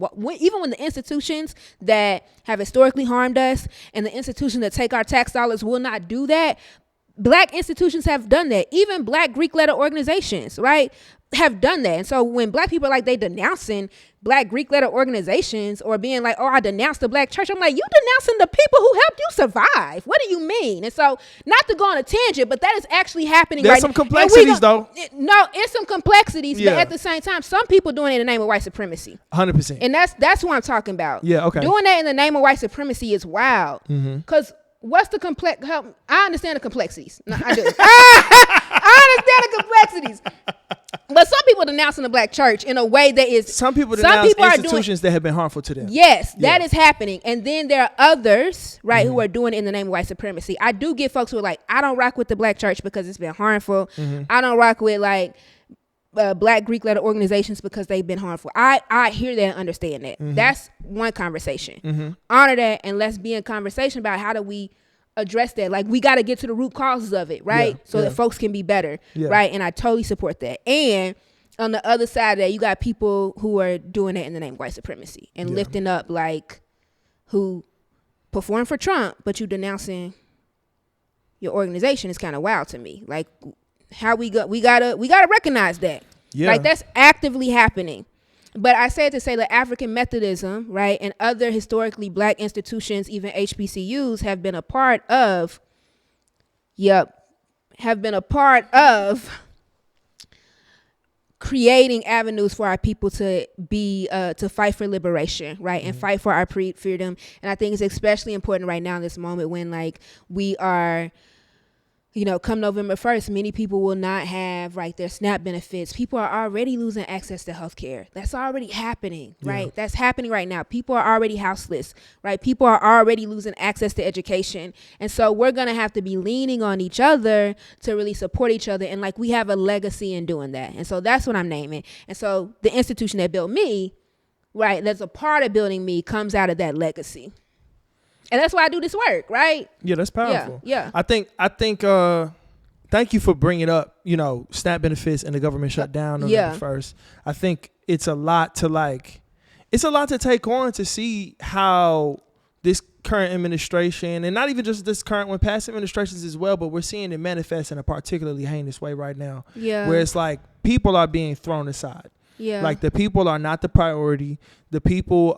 that have historically harmed us and the institutions that take our tax dollars will not do that. Black institutions have done that. Even Black Greek letter organizations, right, have done that. And so when Black people are like, they denouncing Black Greek letter organizations or being like, oh, I denounce the Black church, I'm like, you denouncing the people who helped you survive. What do you mean? And so, not to go on a tangent, but that is actually happening. There's some complexities though. No, it's some complexities, but at the same time, some people doing it in the name of white supremacy. 100%. And that's what I'm talking about. Yeah, okay. Doing that in the name of white supremacy is wild. Because what's the complex? I understand the complexities. No, I do. I understand the complexities. But some people denouncing the Black church in a way that is. Some people denounce institutions that have been harmful to them. Yes, that is happening. And then there are others, right, who are doing it in the name of white supremacy. I do get folks who are like, I don't rock with the Black church because it's been harmful. I don't rock with like Black Greek letter organizations because they've been harmful. I hear that and understand that. That's one conversation. Honor that, and let's be in conversation about how do we address that. Like, we got to get to the root causes of it, right? So that folks can be better, right? And I totally support that. And on the other side of that, you got people who are doing it in the name of white supremacy and lifting up, like, who perform for Trump, but you denouncing your organization is kind of wild to me. Like, how we gotta recognize that. Like, that's actively happening. But I said to say that African Methodism, right, and other historically Black institutions, even HBCUs, have been a part of creating avenues for our people to be to fight for liberation, right, and fight for our freedom. And I think it's especially important right now in this moment when, like, we are, come November 1st, many people will not have, right, their SNAP benefits. People are already losing access to health care. That's already happening, right? That's happening right now. People are already houseless, right? People are already losing access to education. And so we're going to have to be leaning on each other to really support each other. And, like, we have a legacy in doing that. And so that's what I'm naming. And so the institution that built me, right, that's a part of building me, comes out of that legacy. And that's why I do this work, right? Yeah, that's powerful. Yeah. I think thank you for bringing up, SNAP benefits and the government shutdown on the 1st. I think it's a lot to take on to see how this current administration, and not even just this current one, past administrations as well, but we're seeing it manifest in a particularly heinous way right now. Yeah. Where it's like people are being thrown aside. Yeah. Like, the people are not the priority. The people,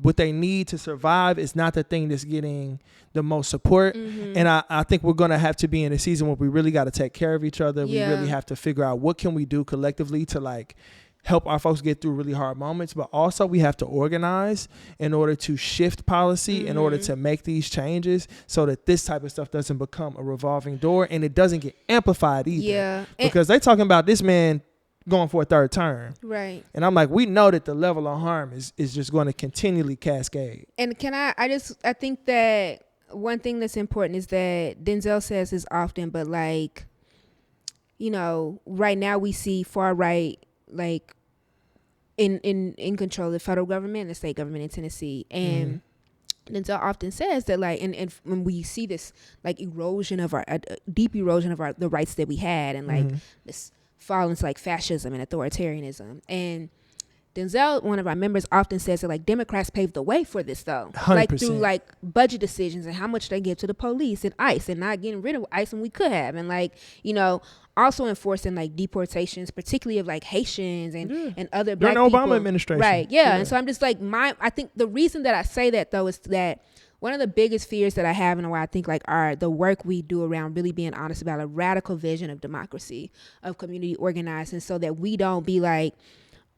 what they need to survive is not the thing that's getting the most support. And I think we're going to have to be in a season where we really got to take care of each other. Yeah. We really have to figure out what can we do collectively to, like, help our folks get through really hard moments. But also we have to organize in order to shift policy, in order to make these changes so that this type of stuff doesn't become a revolving door and it doesn't get amplified either. Yeah. Because they talking about this man going for a third term. Right. And I'm like, we know that the level of harm is just going to continually cascade. And I think that one thing that's important is that Denzel says this often, but like, you know, right now we see far right, like in control of the federal government and the state government in Tennessee. And Denzel often says that, like, and when we see this like erosion of our deep erosion of the rights that we had, and like this fall into like fascism and authoritarianism. And Denzel, one of our members, often says that like Democrats paved the way for this, though, 100%. like through like budget decisions and how much they give to the police and ICE, and not getting rid of ICE when we could have, and like, you know, also enforcing like deportations, particularly of like Haitians and other black during the people. Obama administration, right? Yeah. And so I'm just like, I think the reason that I say that, though, is that one of the biggest fears that I have, and why I think like the work we do around really being honest about a radical vision of democracy, of community organizing, so that we don't be like,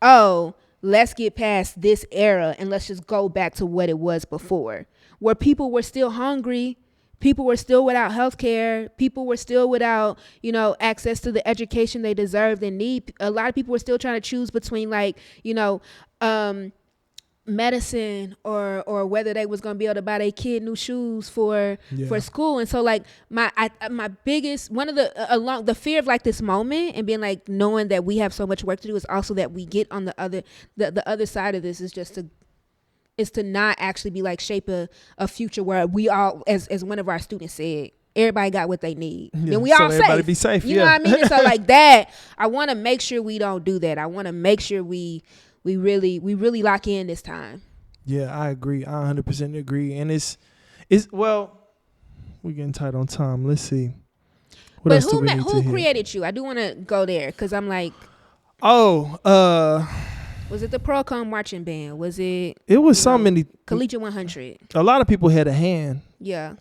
oh, let's get past this era and let's just go back to what it was before, where people were still hungry, people were still without health care, people were still without, you know, access to the education they deserved and need. A lot of people were still trying to choose between, like, you know, medicine or whether they was gonna be able to buy their kid new shoes for school. And so like my biggest, one of the along the fear of like this moment and being like, knowing that we have so much work to do, is also that we get on the other side of this, is just to not actually be like shape a future where we all, as one of our students said, everybody got what they need. Then we all safe. Everybody be safe. You know what I mean? And so like that, I want to make sure we don't do that. I want to make sure we really lock in this time. Yeah, I agree. I 100% agree. And it's well, we're getting tight on time. Let's see. But who created you? I do want to go there, because I'm like, was it the Pearl-Con marching band? Was it? It was so many. Collegiate 100. A lot of people had a hand. Yeah.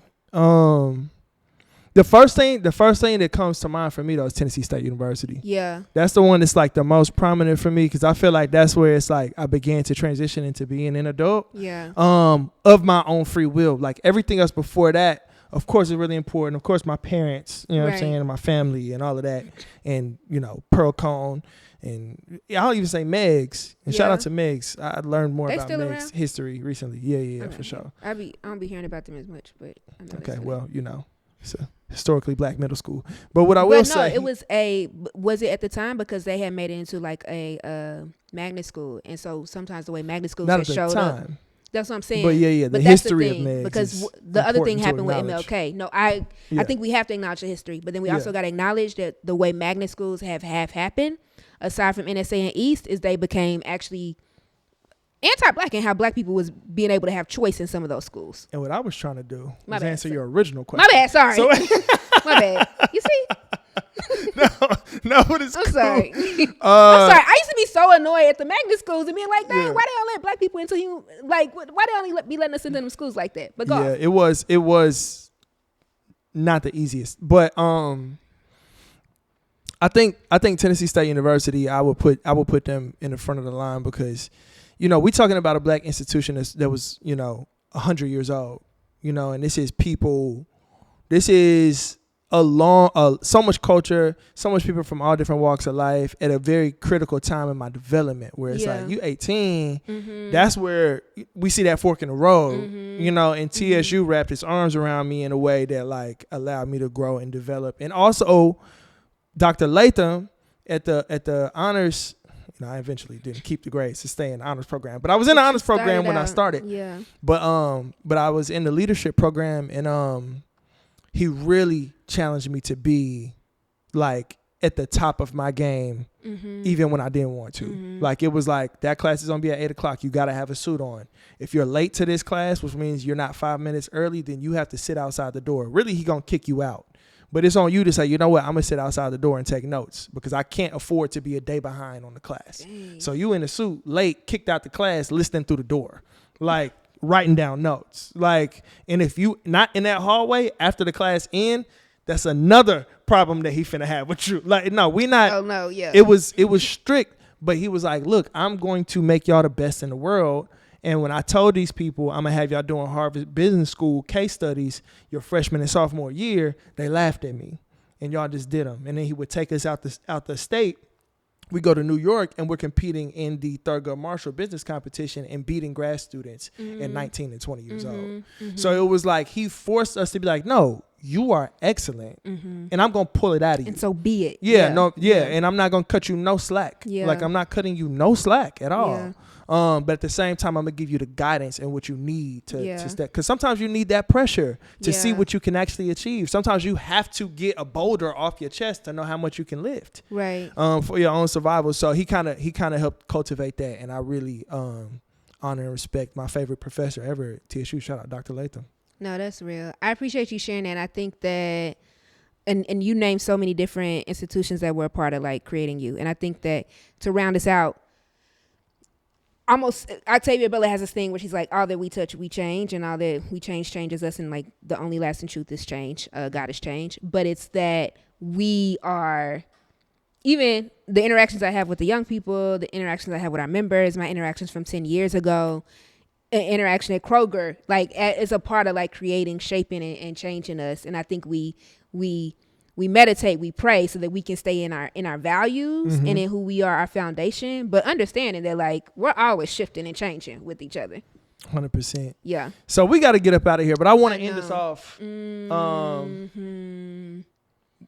The first thing that comes to mind for me, though, is Tennessee State University. Yeah. That's the one that's like the most prominent for me, because I feel like that's where it's like I began to transition into being an adult. Yeah. Of my own free will. Like everything else before that, of course, is really important. Of course, my parents, you know what I'm saying, and my family and all of that. And, you know, Pearl-Con, and I'll even say Megs. And shout out to Megs. I learned more about Megs history recently. Yeah, for sure. I don't be hearing about them as much, but I know. Okay, well, you know, it's a historically black middle school. But what I will say, was it at the time, because they had made it into like a magnet school, and so sometimes the way magnet schools had showed up. That's what I'm saying. But yeah, the history of Megs, because the other thing happened with MLK. No, I think we have to acknowledge the history, but then we also got to acknowledge that the way magnet schools have happened, aside from NSA and East, is they became actually anti-black, and how black people was being able to have choice in some of those schools. And what I was trying to do was answer your original question. My bad, sorry. My bad. You see? No, but it's I'm cool. sorry. I'm sorry. I used to be so annoyed at the magnet schools and being like, dang, why they don't let black people into you? Like, why they only be letting us into them schools like that? But go off. It was not the easiest, but I think Tennessee State University, I would put them in the front of the line, because, you know, we're talking about a black institution that was, you know, 100 years old, you know, and this is so much culture, so much people from all different walks of life at a very critical time in my development, where it's like, you 18, that's where we see that fork in the road, you know, and TSU wrapped its arms around me in a way that like allowed me to grow and develop. And also Dr. Latham at the honors, you know, I eventually didn't keep the grades to stay in the honors program, but I was in the honors program when I started. Yeah. But I was in the leadership program, and he really challenged me to be like at the top of my game, even when I didn't want to. Like, it was like, that class is gonna be at 8:00. You gotta have a suit on. If you're late to this class, which means you're not 5 minutes early, then you have to sit outside the door. Really, he gonna kick you out. But it's on you to say, you know what, I'm going to sit outside the door and take notes because I can't afford to be a day behind on the class. Dang. So you in a suit, late, kicked out the class, listening through the door, like writing down notes. Like, and if you not in that hallway after the class end, that's another problem that he finna have with you. Like, no, we not. Oh, no, yeah. It was strict, but he was like, look, I'm going to make y'all the best in the world. And when I told these people I'm going to have y'all doing Harvard Business School case studies your freshman and sophomore year, they laughed at me. And y'all just did them. And then he would take us out the state. We go to New York, and we're competing in the Thurgood Marshall business competition and beating grad students at 19 and 20 years old. Mm-hmm. So it was like he forced us to be like, no, you are excellent, and I'm going to pull it out of you. And so be it. Yeah. And I'm not going to cut you no slack. Yeah. Like, I'm not cutting you no slack at all. Yeah. But at the same time, I'm going to give you the guidance and what you need to step. Because sometimes you need that pressure to see what you can actually achieve. Sometimes you have to get a boulder off your chest to know how much you can lift. Right. For your own survival. So he kind of helped cultivate that. And I really honor and respect my favorite professor ever at TSU. Shout out Dr. Latham. No, that's real. I appreciate you sharing that. I think that, and you named so many different institutions that were a part of like creating you. And I think that to round us out, Octavia Butler has this thing where she's like, all that we touch, we change, and all that we change changes us, and like the only lasting truth is change. God is change. But it's that we are, even the interactions I have with the young people, the interactions I have with our members, my interactions from 10 years ago, interaction at Kroger, like it's a part of like creating, shaping, and changing us. And I think we meditate, we pray so that we can stay in our values and in who we are, our foundation, but understanding that like we're always shifting and changing with each other. 100%. Yeah. So we got to get up out of here, but I want to end this off.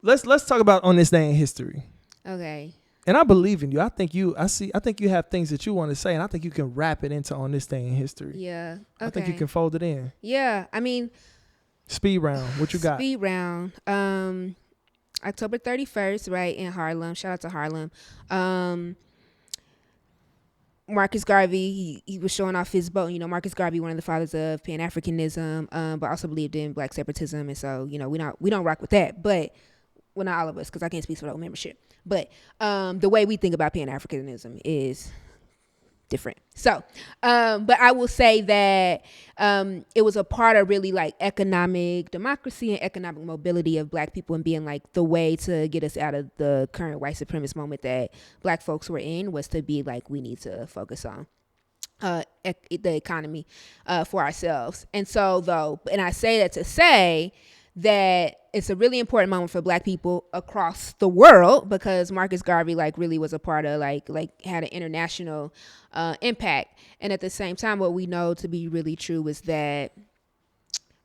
Let's talk about on this day in history. Okay. And I believe in you. I think you have things that you want to say, and I think you can wrap it into on this day in history. Yeah. Okay. I think you can fold it in. Yeah. I mean, speed round. What you got? Speed round. October 31st, right, in Harlem. Shout out to Harlem. Marcus Garvey, he was showing off his boat. You know, Marcus Garvey, one of the fathers of Pan-Africanism, but also believed in black separatism. And so, you know, we don't rock with that. But, well, not all of us, because I can't speak for the whole membership. But the way we think about Pan-Africanism is different. So, but I will say that it was a part of really like economic democracy and economic mobility of black people, and being like the way to get us out of the current white supremacist moment that black folks were in was to be like, we need to focus on the economy for ourselves. And so and I say that to say that it's a really important moment for black people across the world, because Marcus Garvey like really was a part of like had an international impact. And at the same time, what we know to be really true is that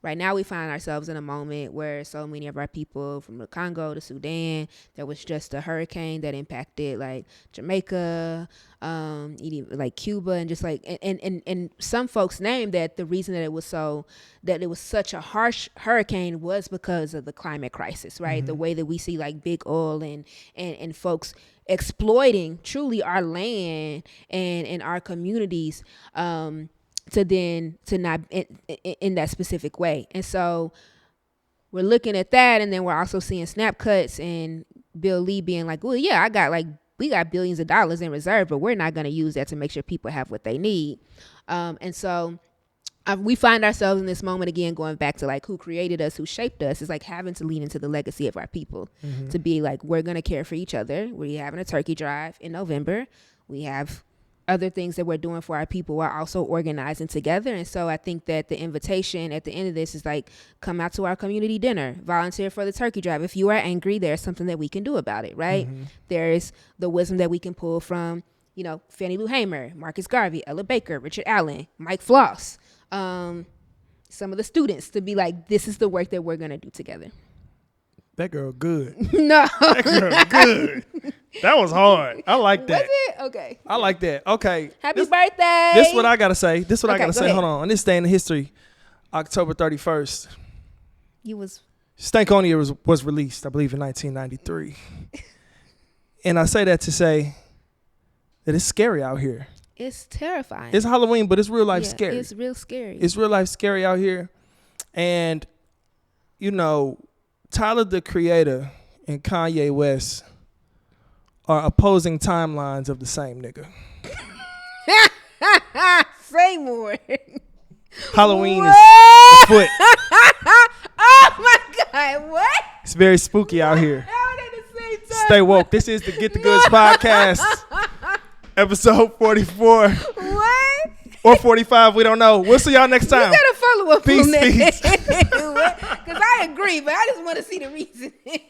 right now we find ourselves in a moment where so many of our people, from the Congo to Sudan, there was just a hurricane that impacted like Jamaica, like Cuba, and just like and some folks named that the reason that it was such a harsh hurricane was because of the climate crisis, right? The way that we see like big oil and folks exploiting truly our land and our communities, to not in that specific way. And so we're looking at that, and then we're also seeing snap cuts and Bill Lee being like, well, yeah, we got billions of dollars in reserve, but we're not going to use that to make sure people have what they need. And so we find ourselves in this moment again, going back to like who created us, who shaped us. It's like having to lean into the legacy of our people, to be like, we're going to care for each other. We're having a turkey drive in November. We have other things that we're doing for our people while also organizing together. And so I think that the invitation at the end of this is like, come out to our community dinner, volunteer for the turkey drive. If you are angry, there's something that we can do about it, right? There's the wisdom that we can pull from, you know, Fannie Lou Hamer, Marcus Garvey, Ella Baker, Richard Allen, Mike Floss, some of the students, to be like, this is the work that we're going to do together. That girl good. No. That girl good. That was hard. I like that. Was it? Okay. I like that. Okay. Happy birthday. This is what I got to say. Ahead. Hold on. On this day in history, October 31st. You was. Stankonia was released, I believe, in 1993. And I say that to say that it's scary out here. It's terrifying. It's Halloween, but it's real life scary. It's real scary. It's real life scary out here. And, you know, Tyler the Creator and Kanye West are opposing timelines of the same nigga. Say more. Halloween what? is afoot. Oh my God! What? It's very spooky out here. Happened at the same time? Stay woke. This is the Get the Goods podcast, episode 44 What? or 45. We don't know. We'll see y'all next time. You gotta follow up Peace, on that. peace. Because I agree, but I just want to see the reason.